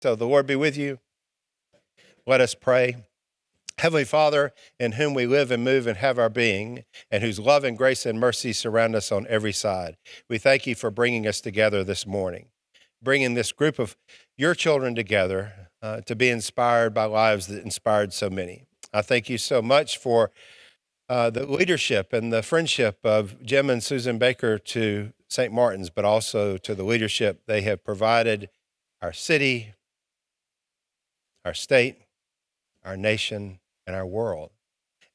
So the Lord be with you. Let us pray. Heavenly Father, in whom we live and move and have our being, and whose love and grace and mercy surround us on every side, we thank you for bringing us together this morning, bringing this group of your children together to be inspired by lives that inspired so many. I thank you so much for the leadership and the friendship of Jim and Susan Becker to St. Martin's, but also to the leadership they have provided our city, our state, our nation, and our world.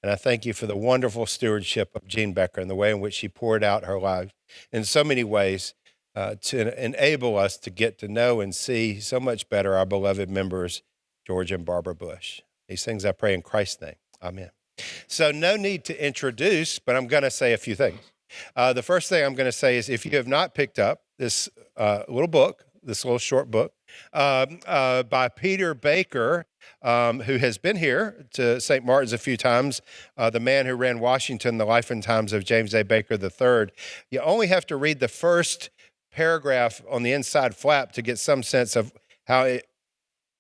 And I thank you for the wonderful stewardship of Jean Becker and the way in which she poured out her life in so many ways to enable us to get to know and see so much better our beloved members, George and Barbara Bush. These things I pray in Christ's name. Amen. So no need to introduce, but I'm going to say a few things. The first thing I'm going to say is if you have not picked up this little book, this little short book by Peter Becker, who has been here to St. Martin's a few times, the man who ran Washington, the life and times of James A. Becker III. You only have to read the first paragraph on the inside flap to get some sense of how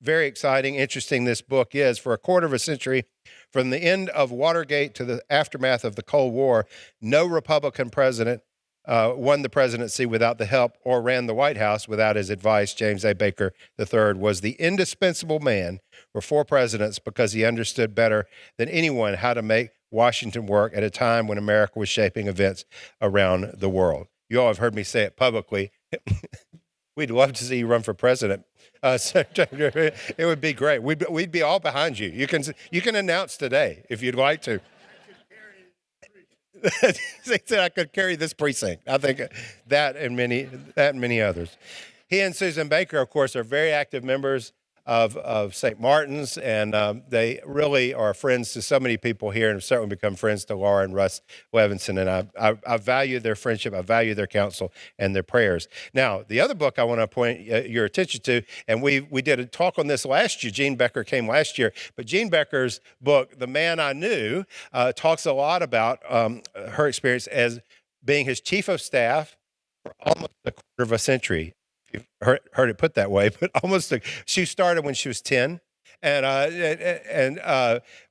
very exciting, interesting this book is. For a quarter of a century, from the end of Watergate to the aftermath of the Cold War, no Republican president won the presidency without the help or ran the White House without his advice. James A. Becker III was the indispensable man for 4 presidents because he understood better than anyone how to make Washington work at a time when America was shaping events around the world. You all have heard me say it publicly. We'd love to see you run for president. Secretary, it would be great. We'd be all behind you. You can announce today if you'd like to. They said I could carry this precinct. I think that and many others. He and Susan Becker, of course, are very active members of St. Martin's, and they really are friends to so many people here and have certainly become friends to Laura and Russ Levinson, and I value their friendship, I value their counsel and their prayers. Now, the other book I want to point your attention to, and we did a talk on this last year, Jean Becker came last year, but Jean Becker's book, The Man I Knew, talks a lot about her experience as being his chief of staff for almost a quarter of a century. You've heard it put that way, but she started when she was 10,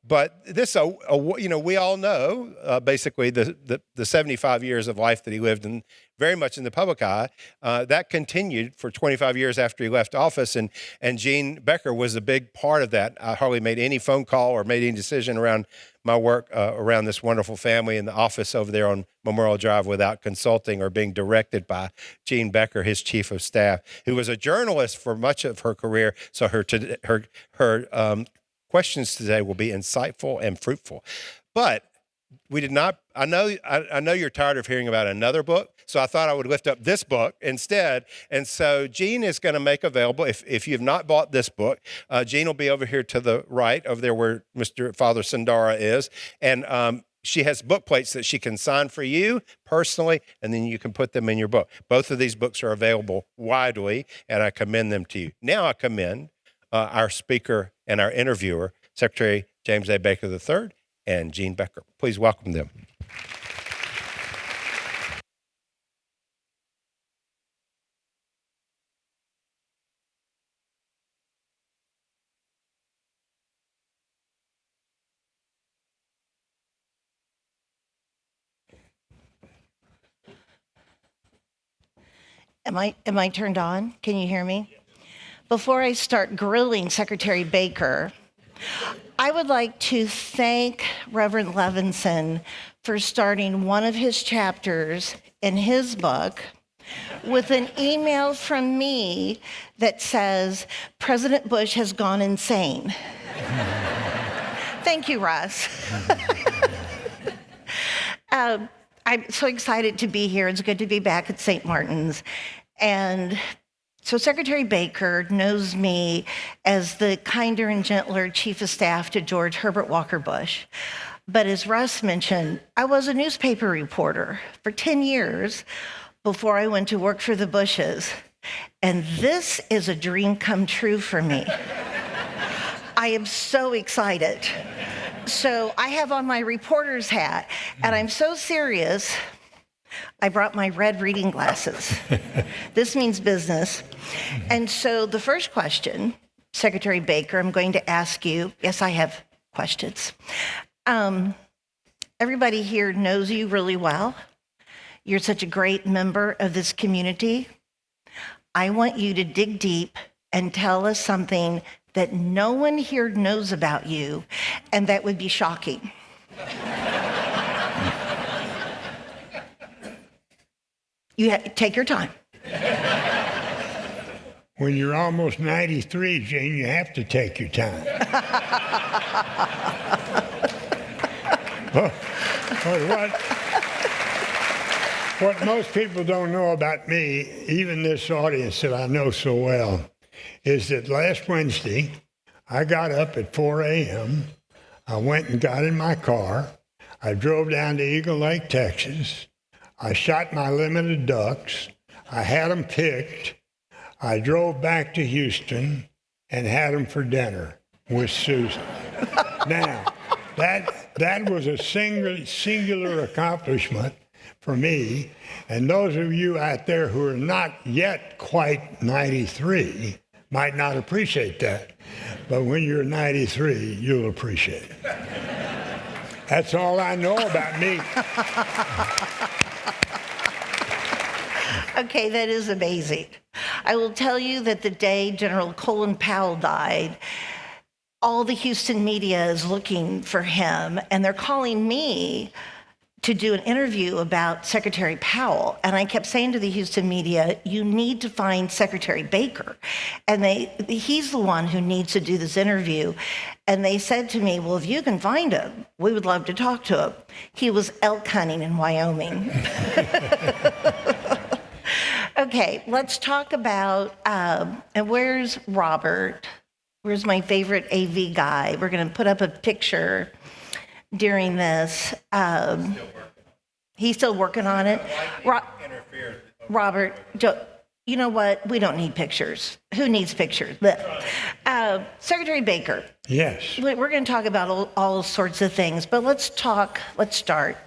but this, we all know basically the 75 years of life that he lived in, very much in the public eye. That continued for 25 years after he left office, and Jean Becker was a big part of that. I hardly made any phone call or made any decision around my work around this wonderful family in the office over there on Memorial Drive without consulting or being directed by Jean Becker, his chief of staff, who was a journalist for much of her career. So her questions today will be insightful and fruitful. But we did not. I know you're tired of hearing about another book, so I thought I would lift up this book instead. And so Jean is going to make available, if you've not bought this book, Jean will be over here to the right, over there where Mr. Father Sandara is, and she has book plates that she can sign for you personally, and then you can put them in your book. Both of these books are available widely, and I commend them to you. Now I commend our speaker and our interviewer, Secretary James A. Becker III and Jean Becker. Please welcome them. Am I turned on? Can you hear me? Before I start grilling Secretary Becker, I would like to thank Reverend Levinson for starting one of his chapters in his book with an email from me that says, President Bush has gone insane. Thank you, Russ. I'm so excited to be here. It's good to be back at St. Martin's. And so Secretary Becker knows me as the kinder and gentler chief of staff to George Herbert Walker Bush. But as Russ mentioned, I was a newspaper reporter for 10 years before I went to work for the Bushes. And this is a dream come true for me. I am so excited. So I have on my reporter's hat, and I'm so serious, I brought my red reading glasses. This means business. And so the first question Secretary Baker, I'm going to ask you, yes, I have questions. Everybody here knows you really well. You're such a great member of this community. I want you to dig deep and tell us something that no one here knows about you, and that would be shocking. Take your time. When you're almost 93, Jane, you have to take your time. But what most people don't know about me, even this audience that I know so well, is that last Wednesday, I got up at 4 a.m., I went and got in my car, I drove down to Eagle Lake, Texas, I shot my limited ducks, I had them picked, I drove back to Houston and had them for dinner with Susan. Now, that was a singular accomplishment for me, and those of you out there who are not yet quite 93 might not appreciate that, but when you're 93, you'll appreciate it. That's all I know about me. Okay, that is amazing. I will tell you that the day General Colin Powell died, all the Houston media is looking for him, and they're calling me to do an interview about Secretary Powell. And I kept saying to the Houston media, you need to find Secretary Baker. And he's the one who needs to do this interview. And they said to me, well, if you can find him, we would love to talk to him. He was elk hunting in Wyoming. Okay, let's talk about, and where's Robert? Where's my favorite AV guy? We're going to put up a picture during this. He's still working on it. Robert, you know what? We don't need pictures. Who needs pictures? Secretary Baker. Yes. We're going to talk about all sorts of things, but let's start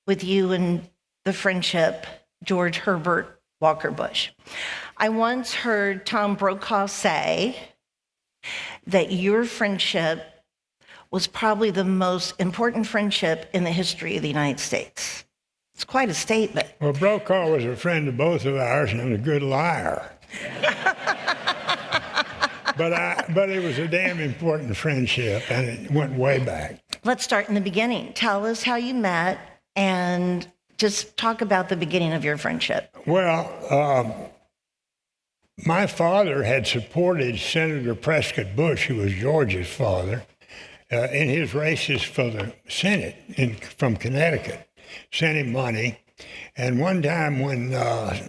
with you and the friendship, George Herbert Walker Bush. I once heard Tom Brokaw say that your friendship was probably the most important friendship in the history of the United States. It's quite a statement. Well, Brokaw was a friend of both of ours and a good liar. But it was a damn important friendship, and it went way back. Let's start in the beginning. Tell us how you met, and just talk about the beginning of your friendship. Well, my father had supported Senator Prescott Bush, who was George's father, in his races for the Senate from Connecticut. Sent him money. And one time when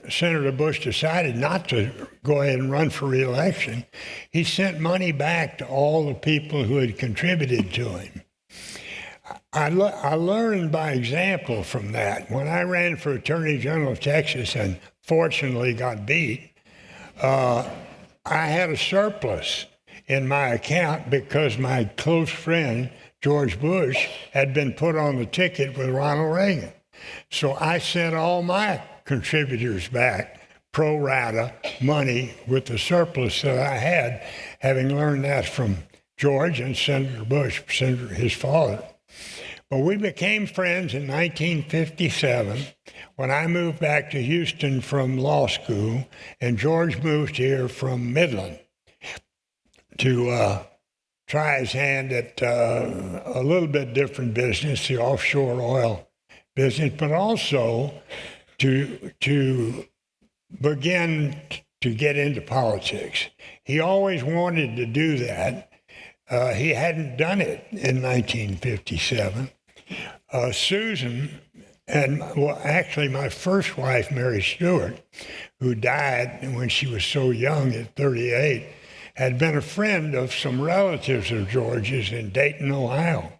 Senator Bush decided not to go ahead and run for re-election, he sent money back to all the people who had contributed to him. I learned by example from that. When I ran for Attorney General of Texas and fortunately got beat, I had a surplus in my account because my close friend, George Bush, had been put on the ticket with Ronald Reagan. So I sent all my contributors back pro rata money with the surplus that I had, having learned that from George and Senator Bush, his father. But we became friends in 1957 when I moved back to Houston from law school, and George moved here from Midland to try his hand at a little bit different business, the offshore oil business, but also to begin to get into politics. He always wanted to do that. He hadn't done it in 1957. Susan, and well, actually my first wife, Mary Stewart, who died when she was so young at 38, had been a friend of some relatives of George's in Dayton, Ohio.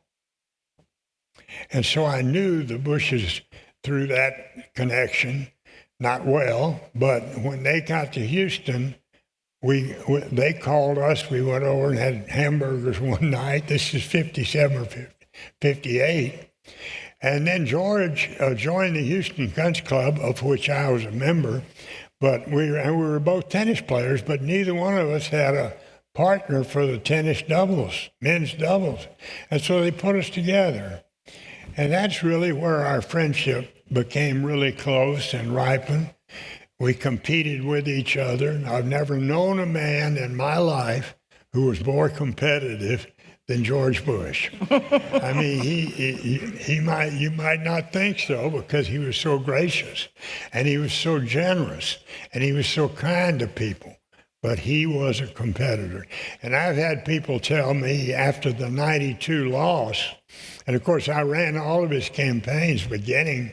And so I knew the Bushes through that connection, not well, but when they got to Houston, they called us. We went over and had hamburgers one night. This is 57 or 58. And then George joined the Houston Country Club, of which I was a member. But we were both tennis players, but neither one of us had a partner for the tennis doubles, men's doubles. And so they put us together. And that's really where our friendship became really close and ripened. We competed with each other. I've never known a man in my life who was more competitive than George Bush. I mean, you might not think so because he was so gracious and he was so generous and he was so kind to people. But he was a competitor. And I've had people tell me after the 92 loss, and of course I ran all of his campaigns beginning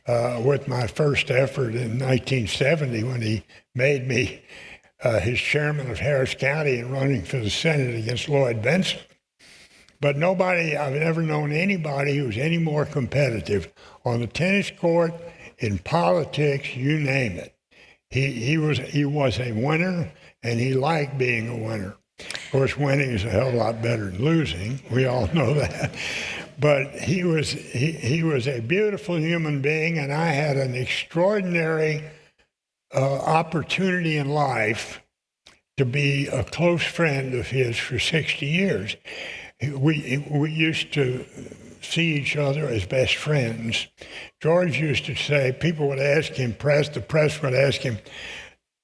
with my first effort in 1970 when he made me his chairman of Harris County and running for the Senate against Lloyd Bentsen. But I've never known anybody who's any more competitive on the tennis court, in politics, you name it. He was a winner, and he liked being a winner. Of course, winning is a hell of a lot better than losing. We all know that. But he was a beautiful human being, and I had an extraordinary opportunity in life to be a close friend of his for 60 years. We used to see each other as best friends. George used to say, people would ask him, the press would ask him,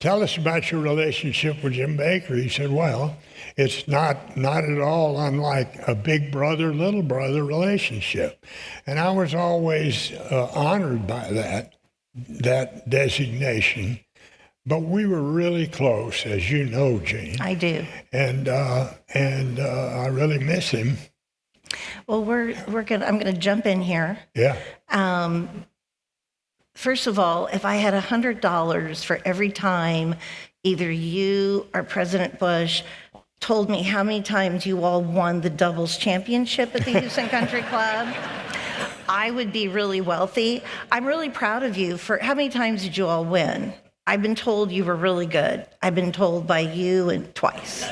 tell us about your relationship with Jim Becker. He said, well, it's not at all unlike a big brother, little brother relationship. And I was always honored by that designation. But we were really close, as you know, Jean. I do. And I really miss him. Well, I'm gonna jump in here. Yeah. First of all, if I had $100 for every time either you or President Bush told me how many times you all won the doubles championship at the Houston Country Club, I would be really wealthy. I'm really proud of you. For how many times did you all win? I've been told you were really good. I've been told by you and twice.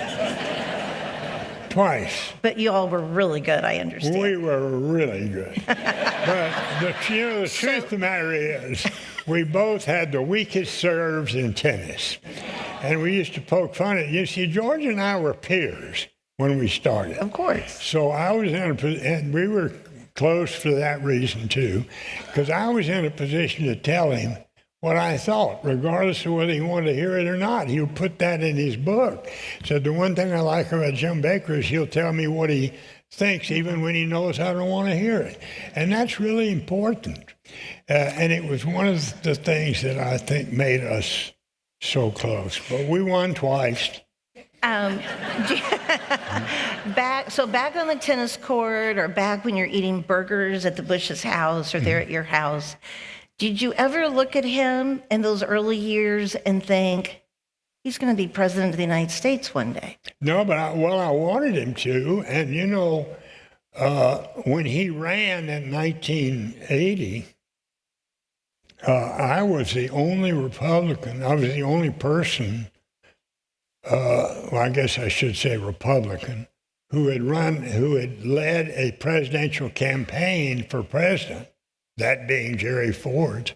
Twice. But you all were really good, I understand. We were really good. But the truth of the matter is, we both had the weakest serves in tennis. And we used to poke fun at you. See, George and I were peers when we started. Of course. So I was in a position, and we were close for that reason too, because I was in a position to tell him what I thought, regardless of whether he wanted to hear it or not. He would put that in his book. Said, the one thing I like about Jim Becker is he'll tell me what he thinks, even when he knows I don't want to hear it. And that's really important. And it was one of the things that I think made us so close. But we won twice. Back on the tennis court, or back when you're eating burgers at the Bush's house or there at your house, did you ever look at him in those early years and think, he's going to be president of the United States one day? No, but I wanted him to. And, you know, when he ran in 1980, I was the only Republican. I was the only person, well, I guess I should say Republican, who had led a presidential campaign for president, that being Jerry Ford,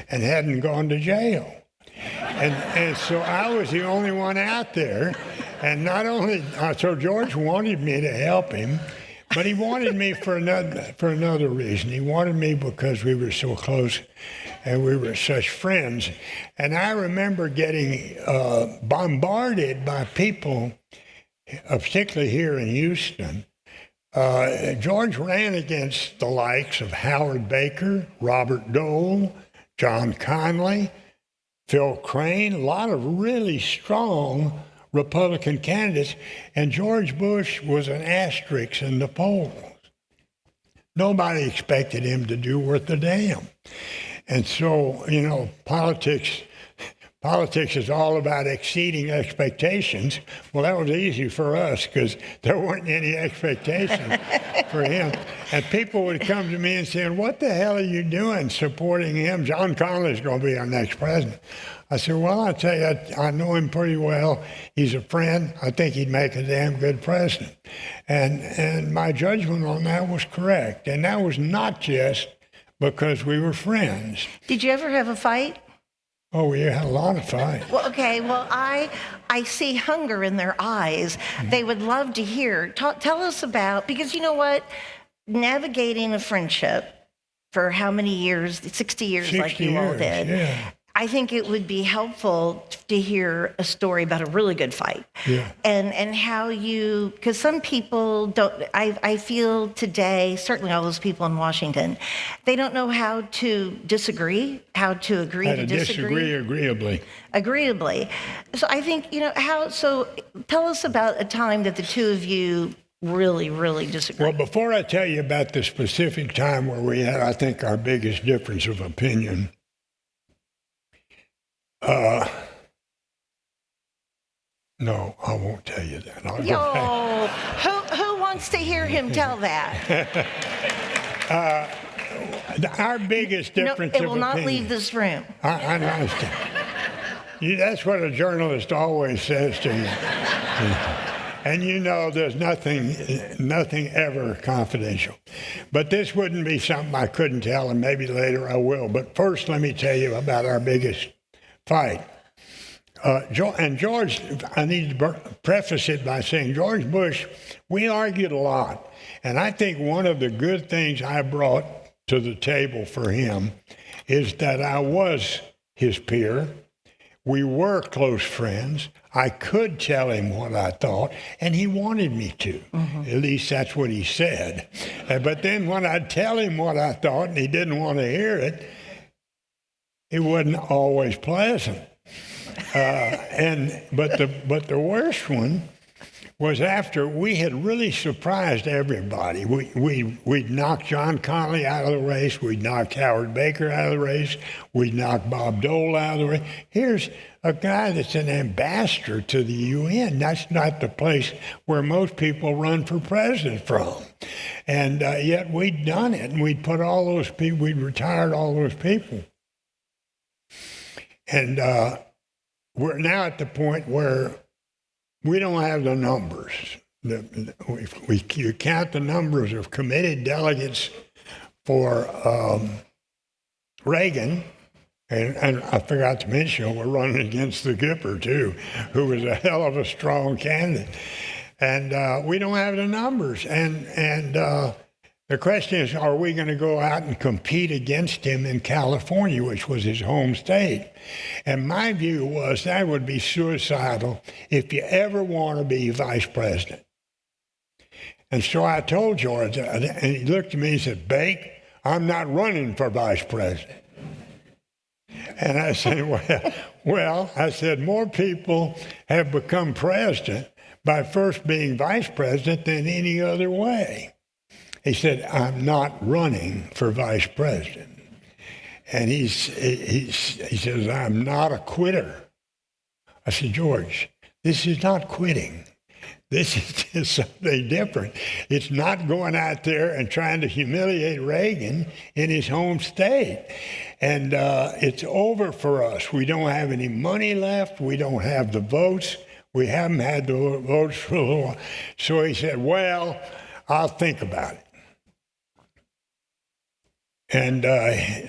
and hadn't gone to jail. And so I was the only one out there. And not only, so George wanted me to help him, but he wanted me for another reason. He wanted me because we were so close and we were such friends. And I remember getting bombarded by people, particularly here in Houston. George ran against the likes of Howard Baker, Robert Dole, John Conley, Phil Crane, a lot of really strong Republican candidates, and George Bush was an asterisk in the polls. Nobody expected him to do worth a damn. And so, you know, politics is all about exceeding expectations. Well, that was easy for us because there weren't any expectations for him. And people would come to me and say, what the hell are you doing supporting him? John Connolly's going to be our next president. I said, well, I tell you, I know him pretty well. He's a friend. I think he'd make a damn good president. And my judgment on that was correct. And that was not just because we were friends. Did you ever have a fight? Oh, we had a lot of fights. Well, okay. Well, I see hunger in their eyes. They would love to hear. Tell us about, because you know what? Navigating a friendship for how many years? 60 years, 60 like you all years, did. yeah. I think it would be helpful to hear a story about a really good fight. Yeah. And how you, because some people don't, I feel today, certainly all those people in Washington, they don't know how to disagree, how to agree How to to disagree. disagree agreeably. Agreeably. So I think, so tell us about a time that the two of you really, really disagree. Well, before I tell you about the specific time where we had, I think, our biggest difference of opinion, no, I won't tell you that. I'll go back. Who wants to hear him tell that? Our biggest No, difference it of will not opinion. leave this room. I understand. That's what a journalist always says to you. And there's nothing ever confidential. But this wouldn't be something I couldn't tell, and maybe later I will. But first, let me tell you about our biggest fight. And George, I need to preface it by saying, George Bush, we argued a lot. And I think one of the good things I brought to the table for him is that I was his peer. We were close friends. I could tell him what I thought, and he wanted me to. Mm-hmm. At least that's what he said. But then when I'd tell him what I thought and he didn't want to hear it, it wasn't always pleasant. But the worst one was after we had really surprised everybody. We'd knocked John Connally out of the race. We'd knocked Howard Baker out of the race. We'd knocked Bob Dole out of the race. Here's a guy that's an ambassador to the UN. That's not the place where most people run for president from. And yet we'd done it, and we'd put all those people, we'd retired all those people. And we're now at the point where we don't have the numbers. You count the numbers of committed delegates for Reagan, and I forgot to mention we're running against the Gipper too, who was a hell of a strong candidate. And we don't have the numbers. And the question is, are we going to go out and compete against him in California, which was his home state? And my view was that would be suicidal if you ever want to be vice president. And so I told George, and he looked at me and said, Bake, I'm not running for vice president. And I said, well, I said, more people have become president by first being vice president than any other way. He said, I'm not running for vice president. And he says, I'm not a quitter. I said, George, this is not quitting. This is just something different. It's not going out there and trying to humiliate Reagan in his home state. And it's over for us. We don't have any money left. We don't have the votes. We haven't had the votes for a little while. So he said, well, I'll think about it. And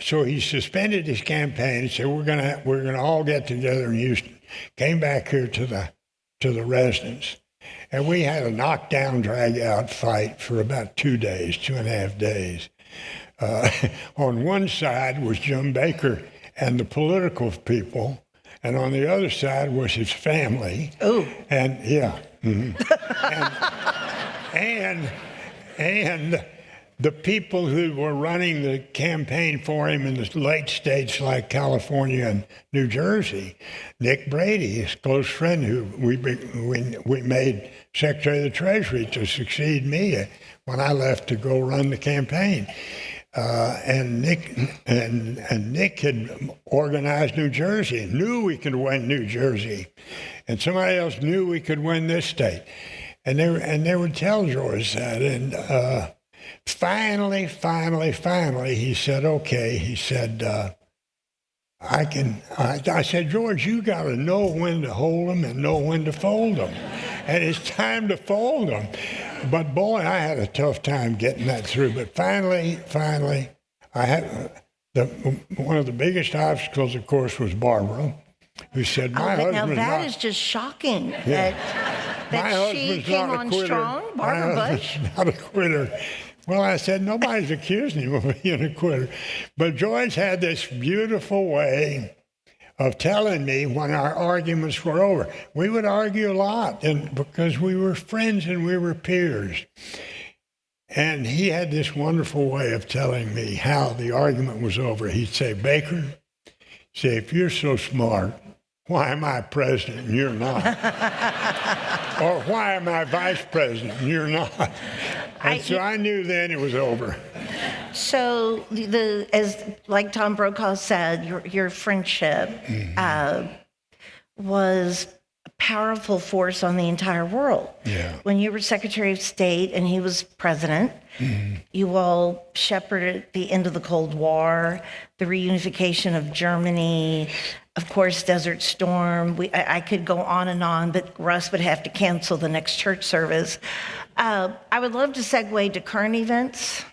so he suspended his campaign and said, we're gonna all get together in Houston. Came back here to the residence. And we had a knockdown, drag-out fight for about 2 days, 2.5 days. On one side was Jim Becker and the political people, and on the other side was his family. Oh. And yeah. Mm-hmm. and the people who were running the campaign for him in the late states like California and New Jersey, Nick Brady, his close friend who we made Secretary of the Treasury to succeed me when I left to go run the campaign. And Nick had organized New Jersey and knew we could win New Jersey. And somebody else knew we could win this state. And they would tell George that. And finally, he said, okay. He said, I said, George, you got to know when to hold them and know when to fold them. And it's time to fold them. But boy, I had a tough time getting that through. But finally, one of the biggest obstacles, of course, was Barbara, who said, Now that is just shocking that she came on strong, Barbara Bush. Not a quitter. Well, I said, nobody's accusing him of being a quitter. But George had this beautiful way of telling me when our arguments were over. We would argue a lot because we were friends and we were peers. And he had this wonderful way of telling me how the argument was over. He'd say, Baker, say, if you're so smart, why am I president and you're not? Or why am I vice president and you're not? And so I knew then it was over. So, as like Tom Brokaw said, your friendship was a powerful force on the entire world. Yeah. When you were Secretary of State and he was president, you all shepherded the end of the Cold War, the reunification of Germany, of course, Desert Storm. I could go on, but Russ would have to cancel the next church service. I would love to segue to current events.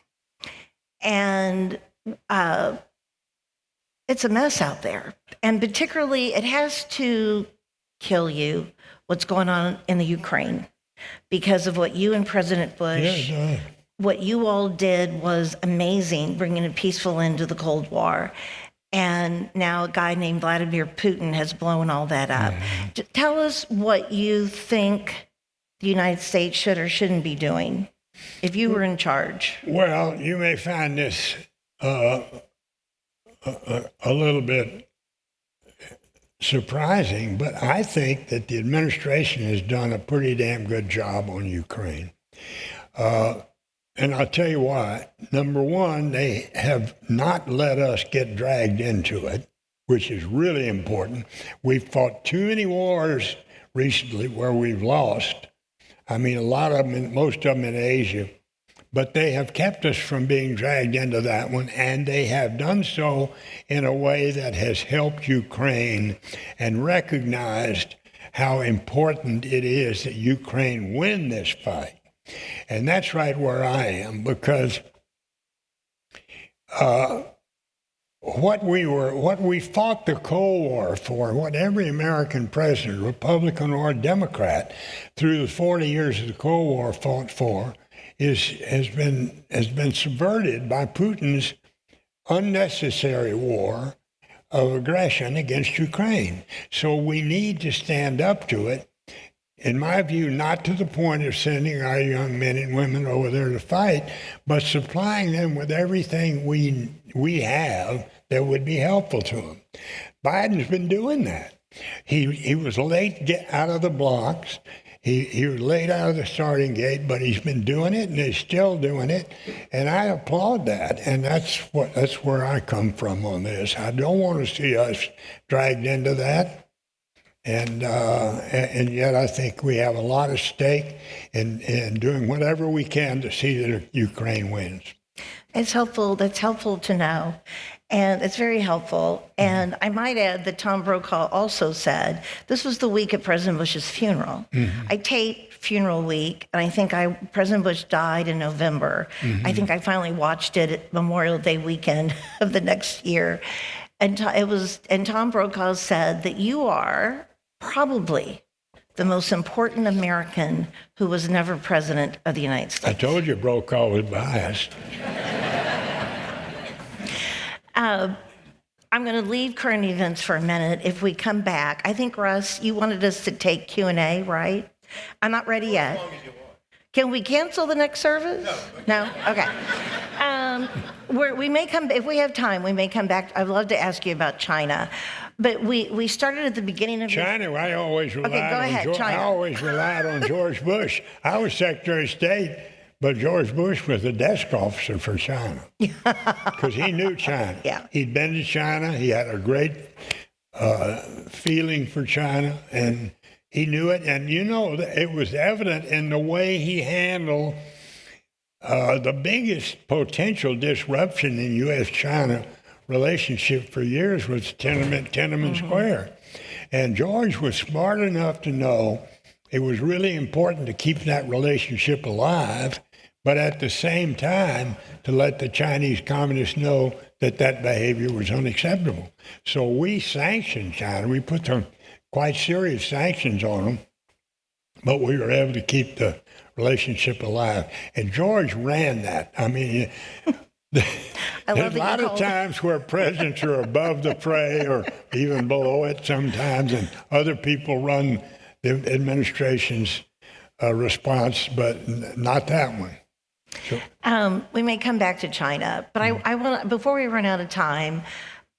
And it's a mess out there. And particularly, it has to kill you what's going on in the Ukraine because of what you and President Bush, what you all did was amazing, bringing a peaceful end to the Cold War. And now a guy named Vladimir Putin has blown all that up. Tell us what you think the United States should or shouldn't be doing if you were in charge. Well, you may find this a little bit surprising, but I think that the administration has done a pretty damn good job on Ukraine. And I'll tell you why. Number one, they have not let us get dragged into it, which is really important. We've fought too many wars recently where we've lost. I mean, a lot of them, most of them in Asia. But they have kept us from being dragged into that one, and they have done so in a way that has helped Ukraine and recognized how important it is that Ukraine win this fight. And that's right where I am, because what we fought the Cold War for, what every American president, Republican or Democrat, through the 40 years of the Cold War fought for, has been subverted by Putin's unnecessary war of aggression against Ukraine. So we need to stand up to it. In my view, not to the point of sending our young men and women over there to fight, but supplying them with everything we have that would be helpful to them. Biden's been doing that. He was late to get out of the blocks. He was late out of the starting gate, but he's been doing it, and he's still doing it, and I applaud that. And that's where I come from on this. I don't want to see us dragged into that. And yet I think we have a lot of stake in doing whatever we can to see that Ukraine wins. It's helpful. That's helpful to know. And it's very helpful. And I might add that Tom Brokaw also said, this was the week of President Bush's funeral. I taped Funeral Week, and I think President Bush died in November. I think I finally watched it at Memorial Day weekend of the next year. And Tom Brokaw said that you are probably the most important American who was never president of the United States. I told you Brokaw was biased. I'm going to leave current events for a minute. If we come back, I think, Russ, you wanted us to take Q&A, right? I'm not ready yet. As long as you want. Can we cancel the next service? No? Okay. We may come, if we have time, we may come back. I'd love to ask you about China. But we started at the beginning of China. I always relied on George Bush. I was Secretary of State, but George Bush was the desk officer for China because he knew China. Yeah. He'd been to China. He had a great feeling for China, and he knew it. And it was evident in the way he handled the biggest potential disruption in U.S.-China relationship for years was Tiananmen Square. And George was smart enough to know it was really important to keep that relationship alive, but at the same time, to let the Chinese communists know that that behavior was unacceptable. So we sanctioned China. We put some quite serious sanctions on them, but we were able to keep the relationship alive. And George ran that. I mean, there's a lot of times where presidents are above the fray or even below it sometimes, and other people run the administration's response, but not that one. So. We may come back to China, but I want, before we run out of time,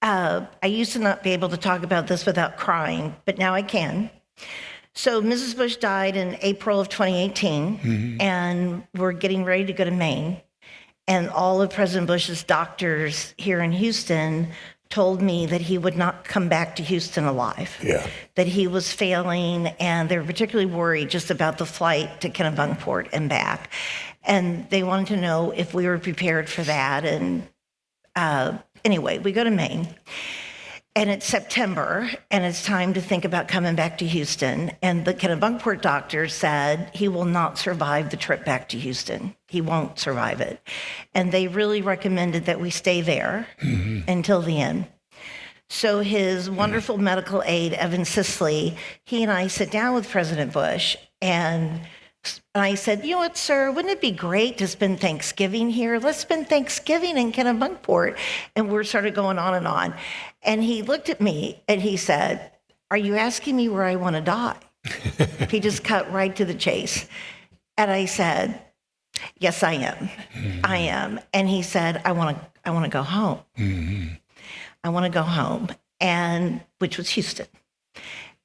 I used to not be able to talk about this without crying, but now I can. So Mrs. Bush died in April of 2018, and we're getting ready to go to Maine. And all of President Bush's doctors here in Houston told me that he would not come back to Houston alive, that he was failing, and they were particularly worried just about the flight to Kennebunkport and back. And they wanted to know if we were prepared for that. And anyway, we go to Maine. And it's September, and it's time to think about coming back to Houston. And the Kennebunkport doctor said he will not survive the trip back to Houston. He won't survive it. And they really recommended that we stay there until the end. So his wonderful medical aide, Evan Sisley, he and I sit down with President Bush, and I said, you know what, sir, wouldn't it be great to spend Thanksgiving here? Let's spend Thanksgiving in Kennebunkport. And we're sort of going on and on. And he looked at me and he said, are you asking me where I want to die? He just cut right to the chase. And I said, yes, I am. I am. And he said, I want to go home. I want to go home, and which was Houston.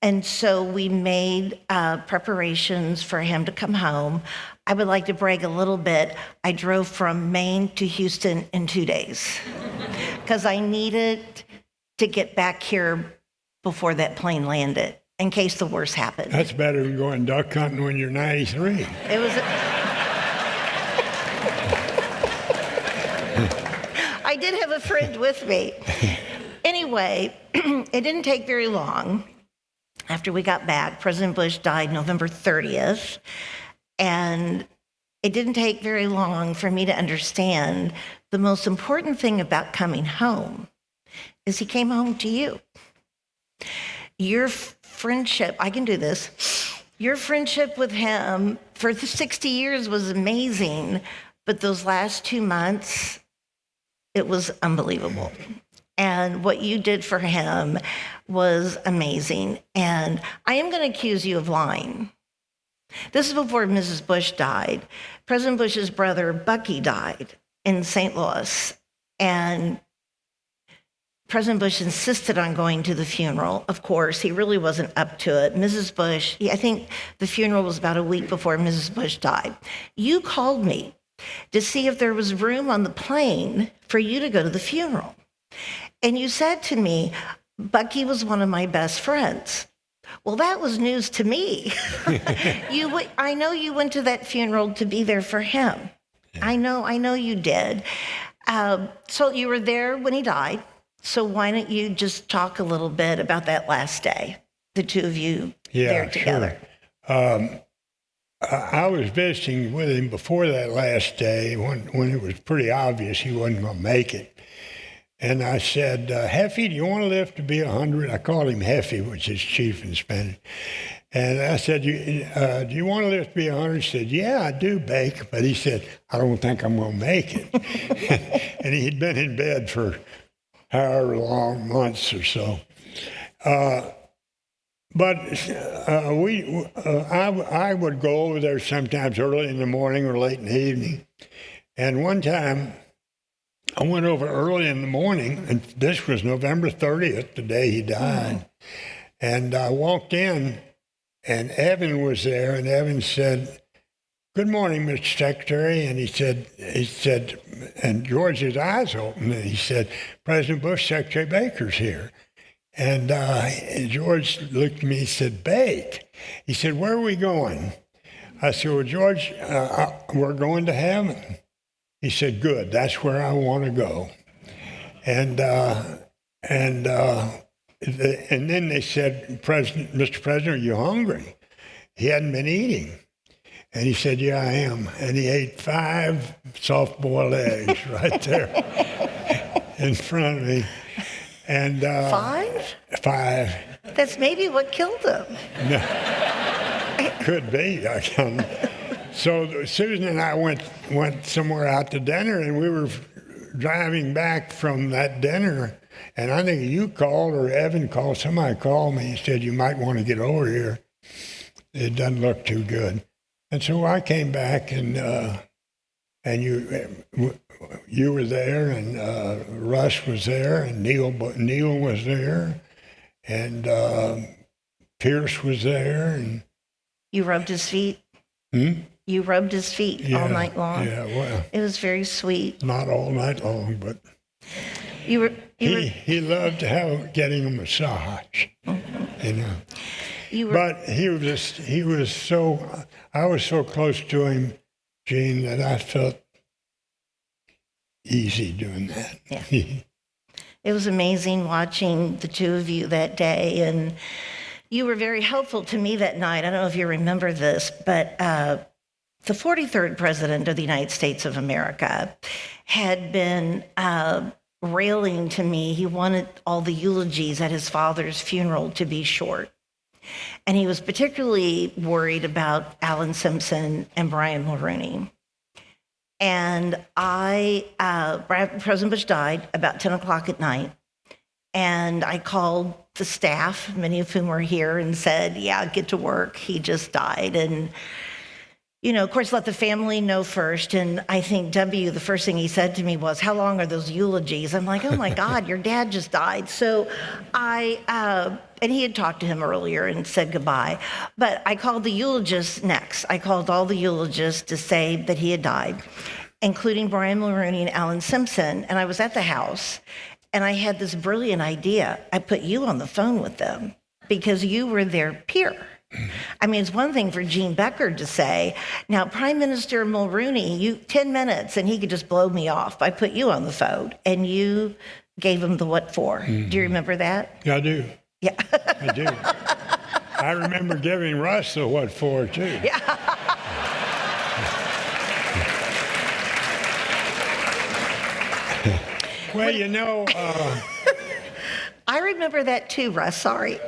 And so we made preparations for him to come home. I would like to brag a little bit. I drove from Maine to Houston in 2 days because I needed to get back here before that plane landed in case the worst happened. That's better than going duck hunting when you're 93. It was. I did have a friend with me. Anyway, it didn't take very long. After we got back, President Bush died November 30th, and it didn't take very long for me to understand the most important thing about coming home is he came home to you. Your friendship, I can do this, your friendship with him for 60 years was amazing, but those last 2 months, it was unbelievable. And what you did for him was amazing. And I am going to accuse you of lying. This is before Mrs. Bush died. President Bush's brother, Bucky, died in St. Louis. And President Bush insisted on going to the funeral. Of course, he really wasn't up to it. Mrs. Bush, I think the funeral was about a week before Mrs. Bush died. You called me to see if there was room on the plane for you to go to the funeral. And you said to me, Bucky was one of my best friends. Well, that was news to me. I know you went to that funeral to be there for him. Yeah. I know you did. So you were there when he died. So why don't you just talk a little bit about that last day, the two of you there together? Sure. I was visiting with him before that last day when it was pretty obvious he wasn't going to make it. And I said, Heffy, do you want to live to be 100? I called him Heffy, which is chief in Spanish. And I said, do you want to live to be 100? He said, yeah, I do, Bake. But he said, I don't think I'm going to make it. And he'd been in bed for however long, months or so. But I would go over there sometimes early in the morning or late in the evening. And one time, I went over early in the morning, and this was November 30th, the day he died. And I walked in, and Evan was there, and Evan said, good morning, Mr. Secretary. And he said, and George's eyes opened, and he said, President Bush, Secretary Baker's here. And George looked at me and said, Bake. He said, where are we going? I said, well, George, we're going to heaven. He said, good, that's where I want to go. And then they said, Mr. President, are you hungry? He hadn't been eating. And he said, yeah, I am. And he ate 5 soft-boiled eggs right there in front of me. And 5? 5. That's maybe what killed him. No, could be. I don't know. So Susan and I went somewhere out to dinner, and we were driving back from that dinner, and I think you called or Evan called. Somebody called me and said, you might want to get over here. It doesn't look too good. And so I came back, and you were there, and Russ was there, and Neil was there, and Pierce was there, and You rubbed his feet? You rubbed his feet all night long? Yeah, well. It was very sweet. Not all night long, but he loved getting a massage, you know. But I was so close to him, Gene, that I felt easy doing that. Yeah. It was amazing watching the two of you that day, and you were very helpful to me that night. I don't know if you remember this, but the 43rd President of the United States of America had been railing to me. He wanted all the eulogies at his father's funeral to be short. And he was particularly worried about Alan Simpson and Brian Mulroney. And President Bush died about 10 o'clock at night. And I called the staff, many of whom were here, and said, yeah, get to work. He just died. And, you know, of course, let the family know first. And I think the first thing he said to me was, how long are those eulogies? I'm like, oh my God, your dad just died. So and he had talked to him earlier and said goodbye. But I called the eulogists next. I called all the eulogists to say that he had died, including Brian Mulroney and Alan Simpson. And I was at the house, and I had this brilliant idea. I put you on the phone with them because you were their peer. I mean, it's one thing for Gene Becker to say, now, Prime Minister Mulroney, 10 minutes, and he could just blow me off. I put you on the phone, and you gave him the what for. Mm-hmm. Do you remember that? Yeah, I do. Yeah. I do. I remember giving Russ the what for, too. Yeah. Well, you know... I remember that too, Russ. Sorry.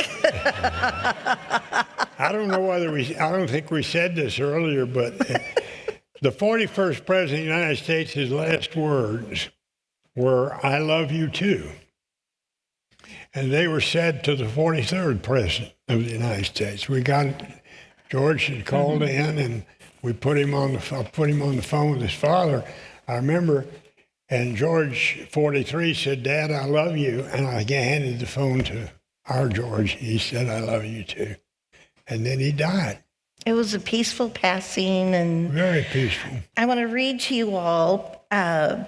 I don't know I don't think we said this earlier, but the 41st President of the United States, his last words were, I love you too. And they were said to the 43rd President of the United States. George had called in, and we put him on the phone with his father. I remember, and George, 43, said, Dad, I love you. And I handed the phone to our George. He said, I love you too. And then he died. It was a peaceful passing. And very peaceful. I want to read to you all a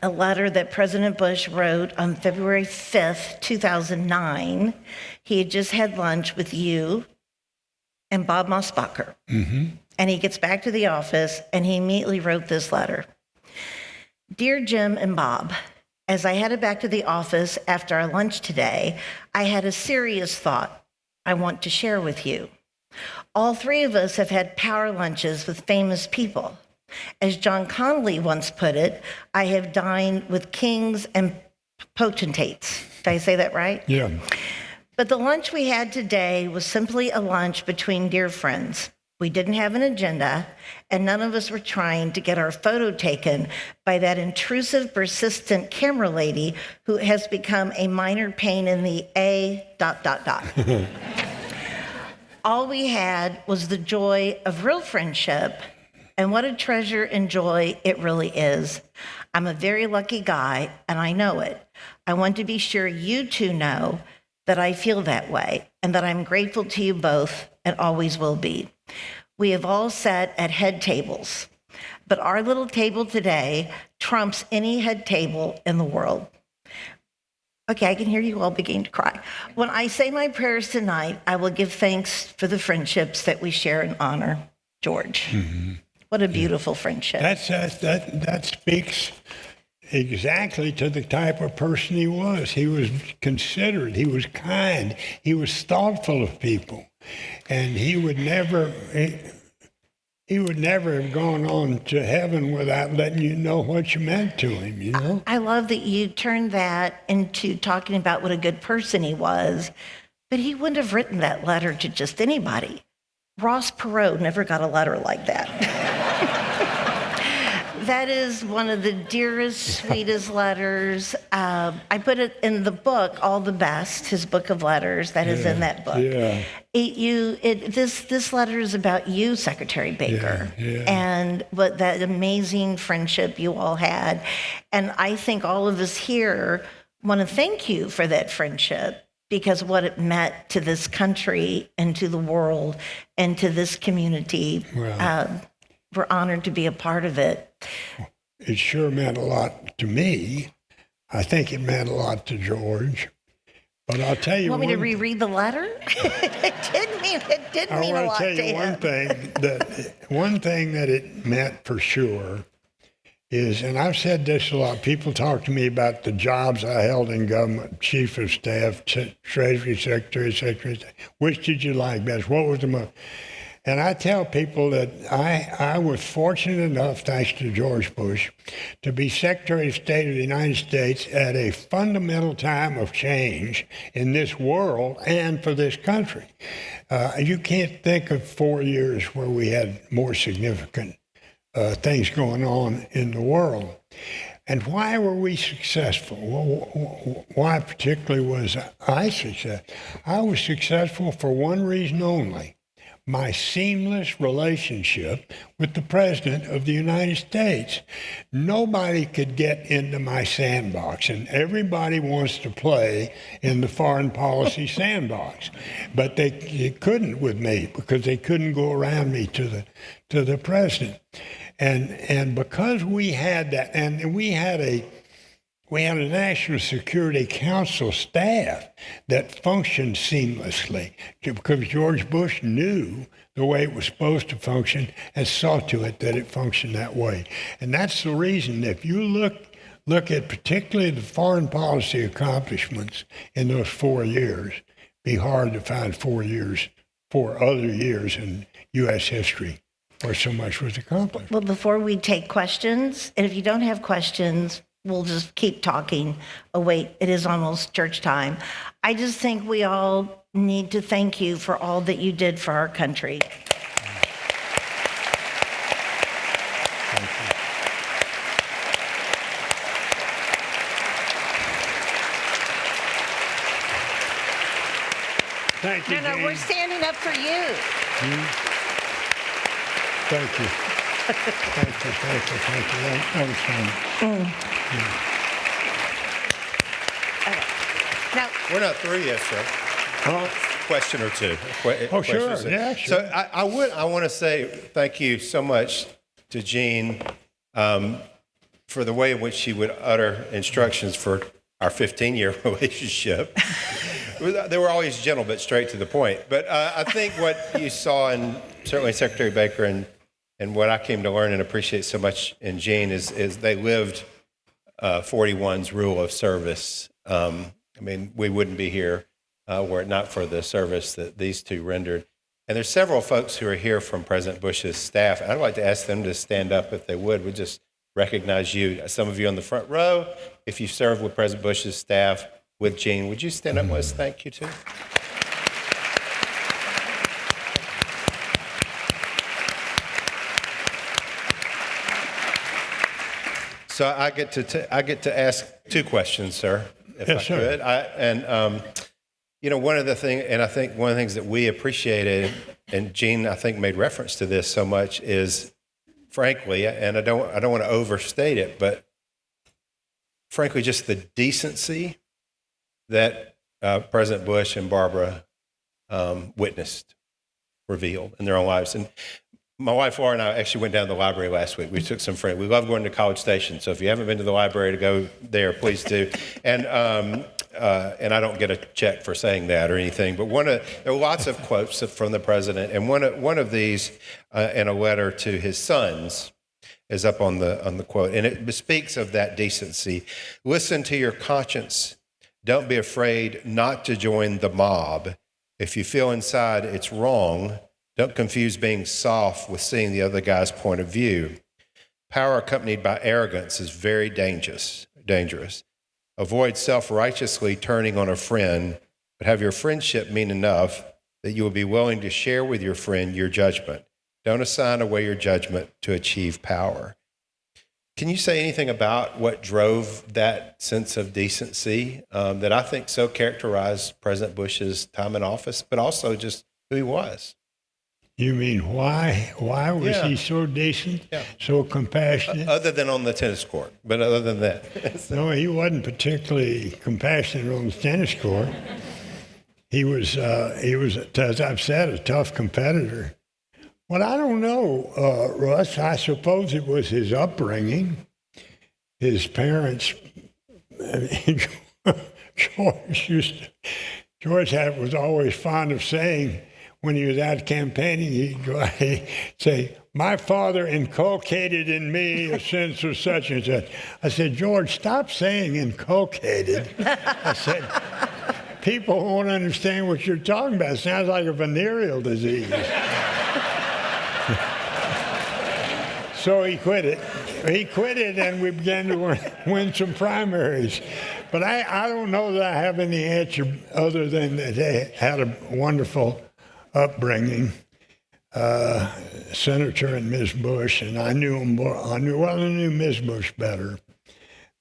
letter that President Bush wrote on February 5th, 2009. He had just had lunch with you and Bob Mosbacher. Mm-hmm. And he gets back to the office, and he immediately wrote this letter. Dear Jim and Bob, as I headed back to the office after our lunch today, I had a serious thought I want to share with you. All three of us have had power lunches with famous people. As John Connolly once put it, I have dined with kings and potentates. Did I say that right? Yeah. But the lunch we had today was simply a lunch between dear friends. We didn't have an agenda, and none of us were trying to get our photo taken by that intrusive, persistent camera lady who has become a minor pain in the All we had was the joy of real friendship, and what a treasure and joy it really is. I'm a very lucky guy, and I know it. I want to be sure you two know that I feel that way, and that I'm grateful to you both and always will be. We have all sat at head tables, but our little table today trumps any head table in the world. Okay, I can hear you all beginning to cry. When I say my prayers tonight, I will give thanks for the friendships that we share and honor. George. Mm-hmm. What a beautiful friendship. That speaks exactly to the type of person he was. He was considerate. He was kind. He was thoughtful of people. And he would never, he would never have gone on to heaven without letting you know what you meant to him, you know? I love that you turned that into talking about what a good person he was, but he wouldn't have written that letter to just anybody. Ross Perot never got a letter like that. That is one of the dearest, sweetest letters. I put it in the book, All the Best, his book of letters that is in that book. Yeah. This letter is about you, Secretary Baker, and what that amazing friendship you all had. And I think all of us here want to thank you for that friendship, because what it meant to this country and to the world and to this community. Well, we're honored to be a part of it. it sure meant a lot to me. I think it meant a lot to George. But I'll tell you Want me to reread the letter? It did mean a lot to him. I want to tell you one thing that it meant for sure is, and I've said this a lot, people talk to me about the jobs I held in government, chief of staff, treasury secretary, which did you like best? What was the most? And I tell people that I was fortunate enough, thanks to George Bush, to be Secretary of State of the United States at a fundamental time of change in this world and for this country. You can't think of 4 years where we had more significant things going on in the world. And why were we successful? Why particularly was I successful? I was successful for one reason only: my seamless relationship with the President of the United States. Nobody could get into my sandbox, and everybody wants to play in the foreign policy sandbox. But they couldn't with me, because they couldn't go around me to the President. And because we had that, and we had a National Security Council staff that functioned seamlessly, because George Bush knew the way it was supposed to function and saw to it that it functioned that way. And that's the reason, if you look at particularly the foreign policy accomplishments in those 4 years, it'd be hard to find 4 other years in U.S. history where so much was accomplished. Well, before we take questions, and if you don't have questions, we'll just keep talking. Oh, wait, it is almost church time. I just think we all need to thank you for all that you did for our country. Thank you, No, we're standing up for you. Thank you. Thank you. That was fun. Now, We're not through yet, sir. Question or two. Oh, sure. Yeah, sure. So I want to say thank you so much to Jean for the way in which she would utter instructions for our 15-year relationship. They were always gentle but straight to the point. But I think what you saw in certainly Secretary Baker and what I came to learn and appreciate so much in Jean is they lived 41's rule of service. I mean, we wouldn't be here were it not for the service that these two rendered. And there's several folks who are here from President Bush's staff. I'd like to ask them to stand up if they would. We just recognize you. Some of you on the front row, if you served with President Bush's staff with Jean, would you stand up and let us thank you too? So I get to ask two questions, sir, if yes, I sir. could. One of the things, and I think one of the things that we appreciated, and Jean, I think, made reference to this so much, is frankly, and I don't want to overstate it, but frankly, just the decency that President Bush and Barbara witnessed, revealed in their own lives. And my wife Laura and I actually went down to the library last week. We took some friends. We love going to College Station, so if you haven't been to the library to go there, please do. And I don't get a check for saying that or anything, but there are lots of quotes from the president, and one of these in a letter to his sons is up on the quote, and it speaks of that decency. Listen to your conscience. Don't be afraid not to join the mob. If you feel inside it's wrong, Don't confuse being soft with seeing the other guy's point of view. Power accompanied by arrogance is very dangerous. Avoid self-righteously turning on a friend, but have your friendship mean enough that you will be willing to share with your friend your judgment. Don't assign away your judgment to achieve power. Can you say anything about what drove that sense of decency that I think so characterized President Bush's time in office, but also just who he was? You mean why? Why was he so decent, so compassionate? Other than on the tennis court, but other than that. No, he wasn't particularly compassionate on the tennis court. He was, as I've said, a tough competitor. Well, I don't know, Russ. I suppose it was his upbringing. His parents, George was always fond of saying, when he was out campaigning, he'd say, "My father inculcated in me a sense of such and such." I said, "George, stop saying inculcated." I said, "People won't understand what you're talking about. It sounds like a venereal disease." So he quit it. And we began to win some primaries. But I don't know that I have any answer other than that they had a wonderful upbringing. Senator and Ms. Bush, and I knew them more. I knew Ms. Bush better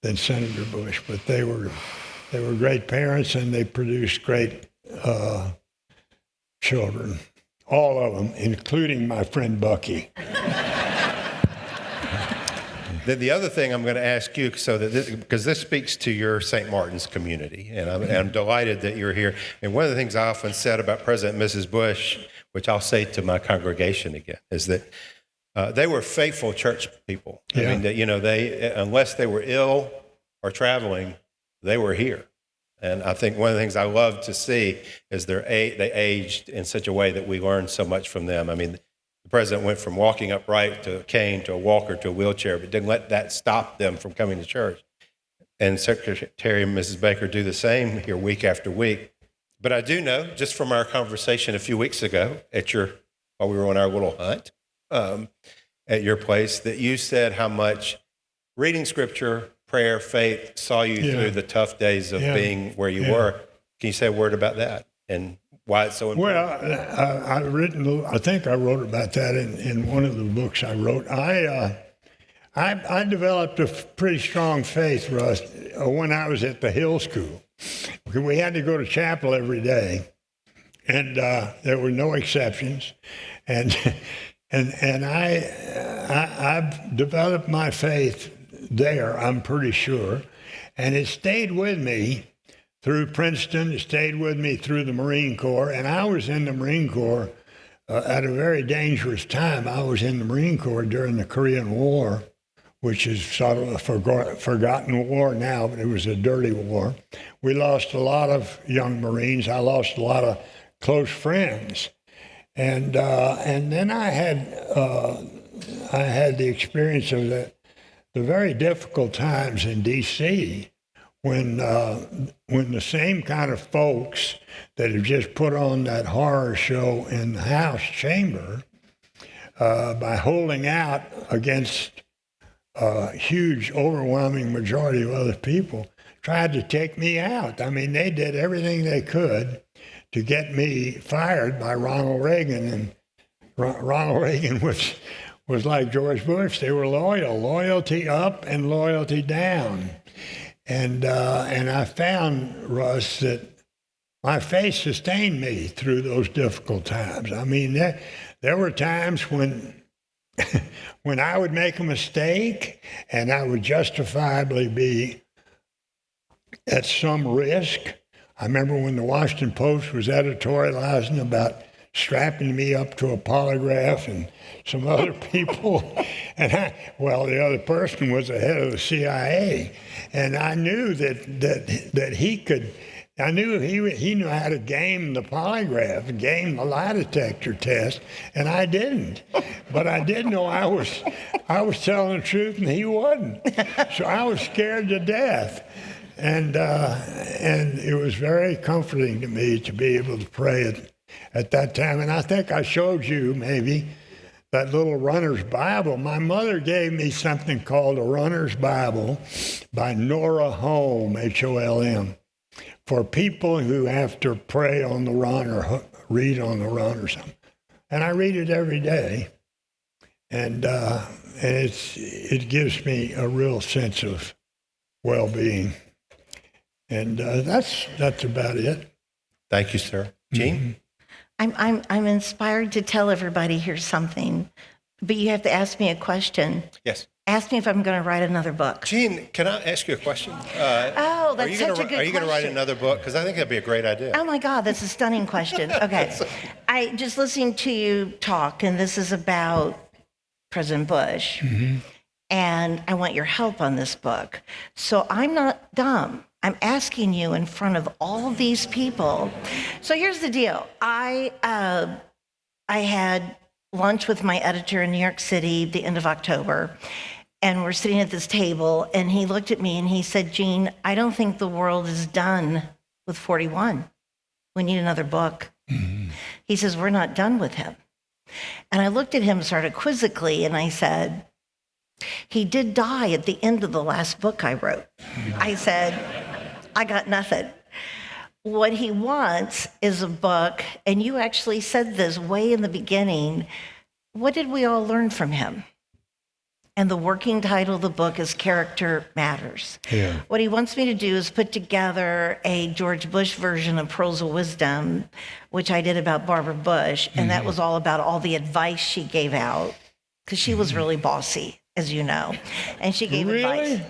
than Senator Bush, but they were great parents, and they produced great children, all of them, including my friend Bucky. The other thing I'm going to ask you, because this speaks to your St. Martin's community, and I'm delighted that you're here. And one of the things I often said about President and Mrs. Bush, which I'll say to my congregation again, is that they were faithful church people. Yeah. I mean, they unless they were ill or traveling, they were here. And I think one of the things I love to see is they aged in such a way that we learned so much from them. I mean, the president went from walking upright to a cane to a walker to a wheelchair, but didn't let that stop them from coming to church. And Secretary and Mrs. Becker do the same here week after week. But I do know, just from our conversation a few weeks ago while we were on our little hunt at your place, that you said how much reading scripture, prayer, faith saw you through the tough days of being where you were. Can you say a word about that and why it's so important? Well, I think I wrote about that in one of the books I wrote. I developed a pretty strong faith, Russ, when I was at the Hill School. We had to go to chapel every day, and there were no exceptions. And I've developed my faith there, I'm pretty sure, and it stayed with me through Princeton. It stayed with me through the Marine Corps, and I was in the Marine Corps at a very dangerous time. I was in the Marine Corps during the Korean War, which is sort of a forgotten war now, but it was a dirty war. We lost a lot of young Marines. I lost a lot of close friends, and then I had the experience of the very difficult times in D.C. when the same kind of folks that have just put on that horror show in the House chamber by holding out against a huge, overwhelming majority of other people tried to take me out. I mean, they did everything they could to get me fired by Ronald Reagan. And Ronald Reagan was like George Bush. They were loyalty up and loyalty down. And I found, Russ, that my faith sustained me through those difficult times. I mean, there were times when I would make a mistake and I would justifiably be at some risk. I remember when the Washington Post was editorializing about strapping me up to a polygraph and some other people. And the other person was the head of the CIA. And I knew that he could, I knew he knew how to game the polygraph, game the lie detector test, and I didn't. But I did know I was telling the truth and he wasn't. So I was scared to death. And it was very comforting to me to be able to pray at that time. And I think I showed you maybe that little Runner's Bible. My mother gave me something called a Runner's Bible by Nora Holm, Holm, for people who have to pray on the run or read on the run or something. And I read it every day. And it gives me a real sense of well-being. And that's about it. Thank you, sir. Jean? I'm inspired to tell everybody here something, but you have to ask me a question. Yes. Ask me if I'm going to write another book. Jean, can I ask you a question? Oh, that's such a good question. Are you going to write another book? Because I think that'd be a great idea. Oh my God, that's a stunning question. Okay. I just listening to you talk, and this is about President Bush, and I want your help on this book. So I'm not dumb. I'm asking you in front of all these people. So here's the deal. I had lunch with my editor in New York City the end of October, and we're sitting at this table, and he looked at me and he said, Jean, I don't think the world is done with 41. We need another book. He says, we're not done with him. And I looked at him sort of quizzically, and I said, he did die at the end of the last book I wrote. I said, I got nothing. What he wants is a book, and you actually said this way in the beginning. What did we all learn from him? And the working title of the book is Character Matters. Yeah. What he wants me to do is put together a George Bush version of Pearls of Wisdom, which I did about Barbara Bush, and that was all about all the advice she gave out, because she was really bossy, as you know, and she gave advice.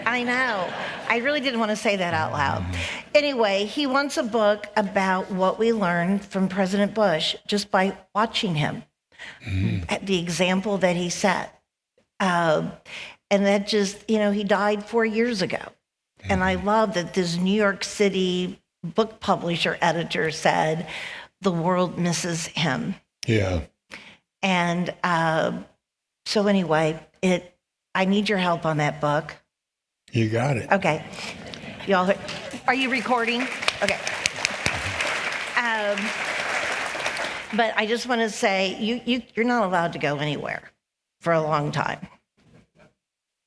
I know. I really didn't want to say that out loud. Anyway, he wants a book about what we learned from President Bush just by watching him, the example that he set. And that just, he died 4 years ago. And I love that this New York City book publisher editor said, the world misses him. Yeah. And so anyway, I need your help on that book. You got it. Okay. Y'all, are you recording? Okay. But I just want to say, you're not allowed to go anywhere for a long time.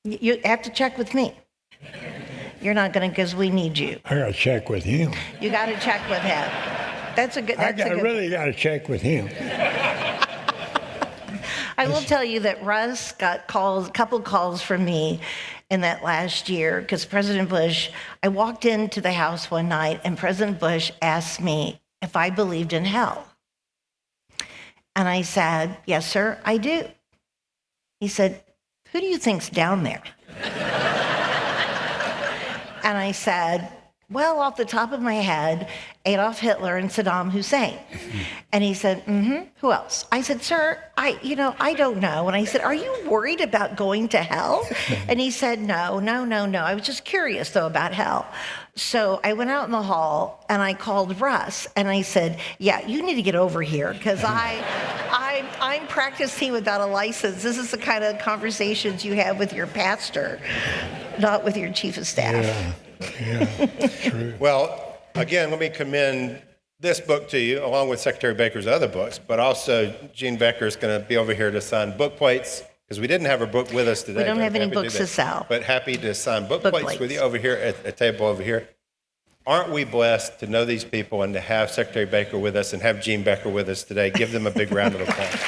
You have to check with me. You're not going to, because we need you. I got to check with him. You got to check with him. I really got to check with him. I will tell you that Russ got a couple calls from me in that last year, because President Bush, I walked into the house one night and President Bush asked me if I believed in hell. And I said, yes, sir, I do. He said, who do you think's down there? And I said, well, off the top of my head, Adolf Hitler and Saddam Hussein. And he said, who else? I said, sir, I don't know. And I said, are you worried about going to hell? And he said, no. I was just curious, though, about hell. So I went out in the hall and I called Russ and I said, yeah, you need to get over here, because I'm practicing without a license. This is the kind of conversations you have with your pastor, not with your chief of staff. Yeah, true. Well, again, let me commend this book to you, along with Secretary Baker's other books, but also Jean Becker is going to be over here to sign book plates, because we didn't have her book with us today. We don't have any books to sell. But happy to sign book plates with you over here at a table over here. Aren't we blessed to know these people and to have Secretary Baker with us and have Jean Becker with us today? Give them a big round of applause.